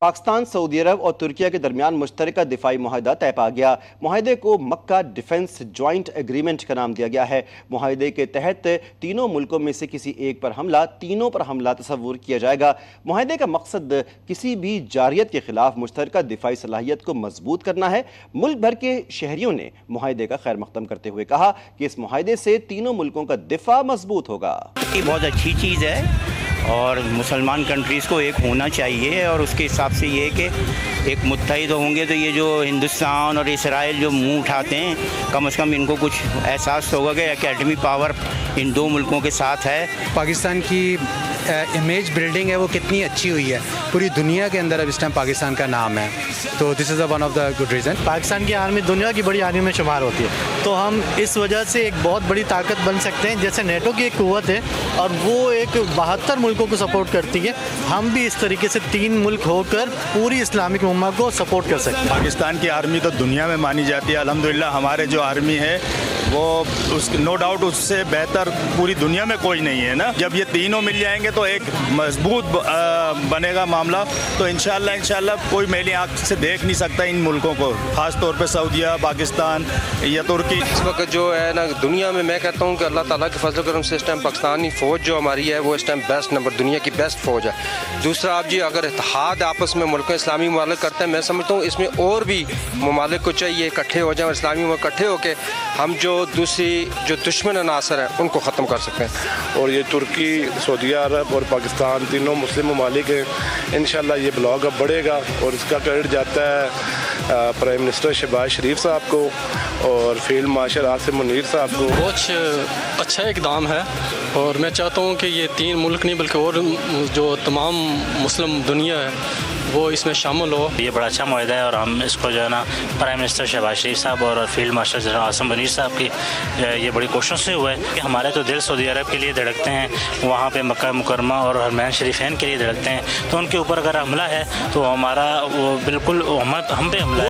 Pakistan, Saudi अरब और तुर्किया के दरमियान मुश्तरका दिफाई मुआहदा तय पा गया। मुआहदे को मक्का डिफेंस जॉइंट एग्रीमेंट का नाम दिया गया है। मुआहदे के तहत तीनों मुल्कों में से किसी एक पर हमला, तीनों पर हमला तस्वुर किया जाएगा। मुआहदे का मकसद किसी भी जारियत के खिलाफ मुश्तरका दिफाई सलाहियत को मजबूत करना है। मुल्क भर के शहरियों ने मुआहदे का खैर मकदम करते हुए कहा कि इस मुआहदे से तीनों मुल्कों का दिफा मजबूत होगा। ये बहुत अच्छी चीज़ है और मुसलमान कंट्रीज़ को एक होना चाहिए, और उसके हिसाब से ये है कि एक मुत्तहिद होंगे तो ये जो हिंदुस्तान और इसराइल जो मुंह उठाते हैं, कम से कम इनको कुछ एहसास होगा कि एकेडमी पावर इन दो मुल्कों के साथ है। पाकिस्तान की इमेज बिल्डिंग है वो कितनी अच्छी हुई है, पूरी दुनिया के अंदर अब इस टाइम पाकिस्तान का नाम है, तो this is one of the good reason. Pakistan की आर्मी दुनिया की बड़ी आर्मी में शुमार होती है, तो हम इस वजह से एक बहुत बड़ी ताकत बन सकते हैं। जैसे नेटो की एक कुव्वत है और वो एक 72 मुल्कों को सपोर्ट करती है, हम भी इस तरीके से 3 मुल्क होकर पूरी इस्लामिक उम्मा को सपोर्ट कर सकते हैं। पाकिस्तान की आर्मी तो दुनिया में मानी जाती है। अल्हम्दुलिल्लाह हमारे जो आर्मी है वो नो डाउट उससे बेहतर पूरी दुनिया में कोई नहीं है ना। जब ये तीनों मिल जाएंगे तो एक मजबूत बनेगा मामला, तो इंशाल्लाह कोई मेरी आँख से देख नहीं सकता इन मुल्कों को, ख़ास तौर पे सऊदीया, पाकिस्तान या तुर्की। इस वक्त जो है ना दुनिया में, मैं कहता हूँ कि अल्लाह ताला के फजल करम से इस टाइम पाकिस्तानी फ़ौज जो हमारी है वो इस टाइम बेस्ट नंबर, दुनिया की बेस्ट फ़ौज है। दूसरा आप जी अगर इत्तेहाद आपस में मुल्क इस्लामी ममालिक करते हैं, मैं समझता हूँ इसमें और भी ममालिक को चाहिए इकट्ठे हो जाएँ और इस्लामी मुल्क इकट्ठे होकर हम जो दूसरी जो दुश्मन अनासर हैं उनको ख़त्म कर सकते हैं। और ये तुर्की, सऊदी अरब और पाकिस्तान तीनों मुस्लिम ममालिक हैं। इंशाल्लाह ये ब्लॉक अब बढ़ेगा और इसका क्रेडिट जाता है प्राइम मिनिस्टर शहबाज शरीफ साहब को और फील्ड मार्शल आसिम मुनीर साहब को। बहुत अच्छा इकदाम है और मैं चाहता हूँ कि ये 3 मुल्क नहीं बल्कि और जो तमाम मुस्लिम दुनिया है वो इसमें शामिल हो। ये बड़ा अच्छा मुआहदा है और हम इसको जो है ना प्राइम मिनिस्टर शहबाज शरीफ साहब और field marshal general Asim Munir साहब की ये बड़ी कोशिश से हुआ है कि हमारे तो दिल सऊदी अरब के लिए धड़कते हैं, वहाँ पे मक्का मुकरमा और हरमैन शरीफैन के लिए धड़कते हैं, तो उनके ऊपर अगर हमला है तो हमारा वो बिल्कुल हम पे हमला है।